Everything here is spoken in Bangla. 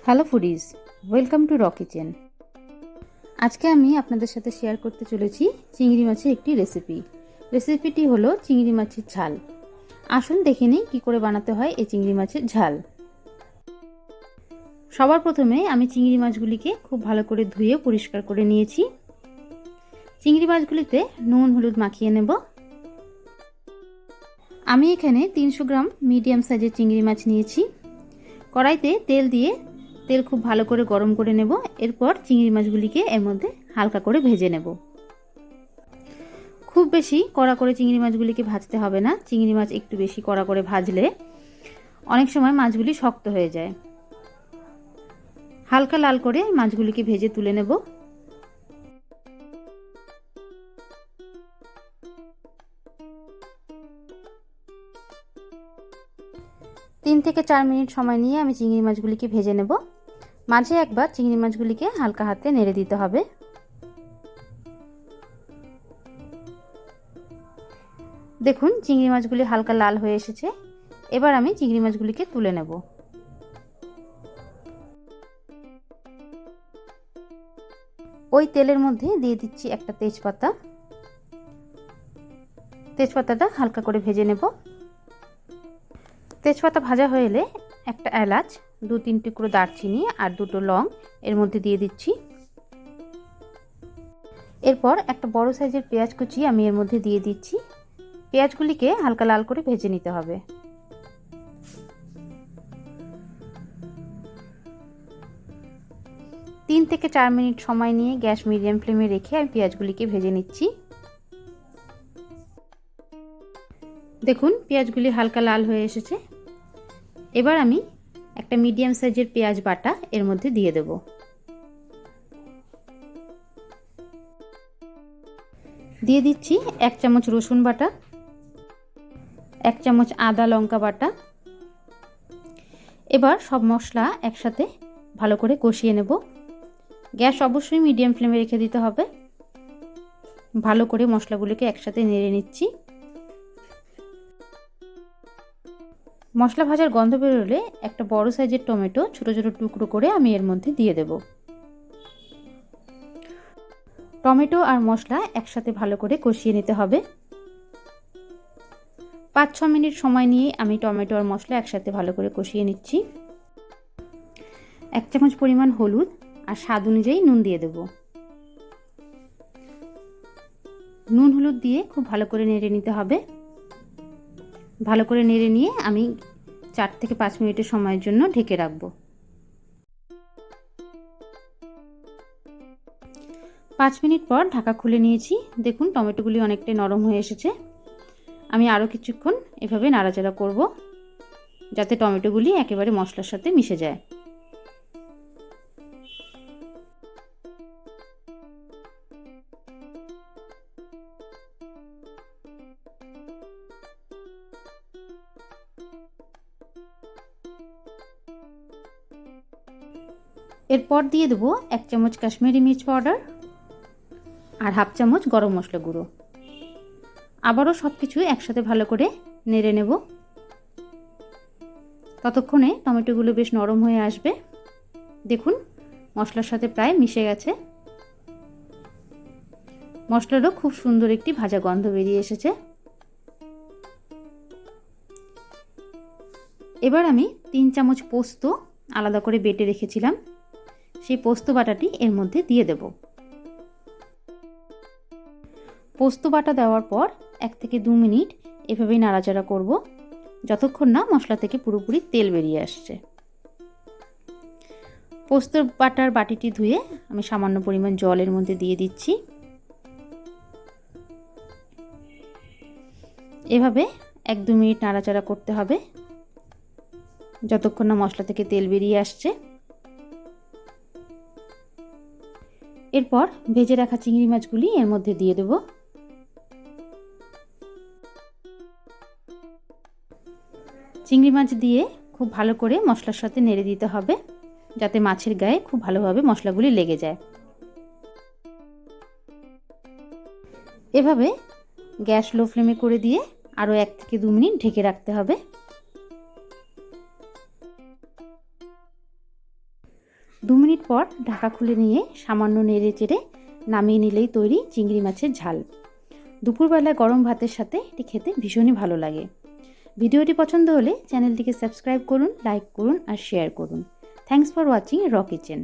হ্যালো ফুডিজ, ওয়েলকাম টু র কিচেন। আজকে আমি আপনাদের সাথে শেয়ার করতে চলেছি চিংড়ি মাছের একটি রেসিপিটি হলো চিংড়ি মাছের ঝাল। আসুন দেখে নিই কী করে বানাতে হয় এই চিংড়ি মাছের ঝাল। সবার প্রথমে আমি চিংড়ি মাছগুলিকে খুব ভালো করে ধুয়ে পরিষ্কার করে নিয়েছি। চিংড়ি মাছগুলিতে নুন হলুদ মাখিয়ে নেব। আমি এখানে 300 গ্রাম মিডিয়াম সাইজের চিংড়ি মাছ নিয়েছি। কড়াইতে তেল খুব ভালো করে গরম করে নেব। এরপর চিংড়ি মাছগুলিকে এর মধ্যে হালকা করে ভেজে নেব। খুব বেশি কড়া করে চিংড়ি মাছগুলিকে ভাজতে হবে না। চিংড়ি মাছ একটু বেশি কড়া করে ভাজলে অনেক সময় মাছগুলি শক্ত হয়ে যায়। হালকা লাল করে মাছগুলিকে ভেজে তুলে নেব। তিন থেকে 4 মিনিট সময় নিয়ে আমি চিংড়ি মাছগুলিকে ভেজে নেব। মাঝে একবার চিংড়ি মাছগুলিকে হালকা হাতে নেড়ে দিতে হবে। দেখুন চিংড়ি মাছগুলি হালকা লাল হয়ে এসেছে। এবার আমি চিংড়ি মাছগুলিকে তুলে নেব। ওই তেলের মধ্যে দিয়ে দিচ্ছি একটা তেজপাতাটা হালকা করে ভেজে নেব। তেজপাতা ভাজা হয়ে এলে একটা এলাচ, 2-3 টুকরো দারচিনি আর 2টো লং এর মধ্যে দিয়ে দিচ্ছি। এরপর একটা বড় সাইজের পেঁয়াজ কুচি আমি এর মধ্যে দিয়ে দিচ্ছি। পেঁয়াজগুলিকে হালকা লাল করে ভেজে নিতে হবে। তিন থেকে 4 মিনিট সময় নিয়ে গ্যাস মিডিয়াম ফ্লেমে রেখে আমি পেঁয়াজগুলিকে ভেজে নিচ্ছি। দেখুন পেঁয়াজগুলি হালকা লাল হয়ে এসেছে। এবার আমি একটা মিডিয়াম সাইজের পেঁয়াজ বাটা এর মধ্যে দিয়ে দেব। দিয়ে দিচ্ছি 1 চামচ রসুন বাটা, 1 চামচ আদা লঙ্কা বাটা। এবার সব মশলা একসাথে ভালো করে কষিয়ে নেব। গ্যাস অবশ্যই মিডিয়াম ফ্লেমে রেখে দিতে হবে। ভালো করে মশলাগুলোকে একসাথে নেড়ে নিচ্ছি। মশলা ভাজার গন্ধ বেরোলে একটা বড় সাইজের টমেটো ছোট ছোট টুকরো করে আমি এর মধ্যে দিয়ে দেব। টমেটো আর মশলা একসাথে ভালো করে কষিয়ে নিতে হবে। 5-6 মিনিট সময় নিয়ে আমি টমেটো আর মশলা একসাথে ভালো করে কষিয়ে নিচ্ছি। 1 চামচ পরিমাণ হলুদ আর স্বাদ অনুযায়ী নুন দিয়ে দেব। নুন হলুদ দিয়ে খুব ভালো করে নেড়ে নিতে হবে। ভালো করে নেড়ে নিয়ে আমি 4 থেকে 5 মিনিটের সময়ের জন্য ঢেকে রাখব। 5 মিনিট পর ঢাকা খুলে নিয়েছি। দেখুন টমেটোগুলি অনেকটাই নরম হয়ে এসেছে। আমি আরও কিছুক্ষণ এভাবে নাড়াচাড়া করব যাতে টমেটোগুলি একেবারে মশলার সাথে মিশে যায়। এরপর দিয়ে দেবো 1 চামচ কাশ্মীরি মির্চ পাউডার আর 1/2 চামচ গরম মশলা গুঁড়ো। আবারও সব কিছু একসাথে ভালো করে নেড়ে নেব। ততক্ষণে টমেটোগুলো বেশ নরম হয়ে আসবে। দেখুন মশলার সাথে প্রায় মিশে গেছে। মশলারও খুব সুন্দর একটি ভাজা গন্ধ বেরিয়ে এসেছে। এবার আমি 3 চামচ পোস্ত আলাদা করে বেটে রেখেছিলাম, সেই পোস্ত বাটাটি এর মধ্যে দিয়ে দেব। পোস্ত বাটা দেওয়ার পর 1 থেকে 2 মিনিট এভাবেই নাড়াচাড়া করব যতক্ষণ না মশলা থেকে পুরোপুরি তেল বেরিয়ে আসছে। পোস্ত বাটার বাটিটি ধুয়ে আমি সামান্য পরিমাণ জল এর মধ্যে দিয়ে দিচ্ছি। এভাবে 1-2 মিনিট নাড়াচাড়া করতে হবে যতক্ষণ না মশলা থেকে তেল বেরিয়ে আসছে। এরপর ভেজে রাখা চিংড়ি মাছগুলি এর মধ্যে দিয়ে দেব। চিংড়ি মাছ দিয়ে খুব ভালো করে মশলার সাথে নেড়ে দিতে হবে যাতে মাছের গায়ে খুব ভালোভাবে মশলাগুলি লেগে যায়। এভাবে গ্যাস লো ফ্লেমে করে দিয়ে আরও 1 থেকে 2 মিনিট ঢেকে রাখতে হবে। 2 মিনিট পর ঢাকা খুলে নিয়ে সামান্য নেড়ে চেড়ে নামিয়ে নিলেই তৈরি চিংড়ি মাছের ঝাল। দুপুরবেলায় গরম ভাতের সাথে এটি খেতে ভীষণই ভালো লাগে। ভিডিওটি পছন্দ হলে চ্যানেলটিকে সাবস্ক্রাইব করুন, লাইক করুন আর শেয়ার করুন। থ্যাঙ্কস ফর ওয়াচিং র কিচেন।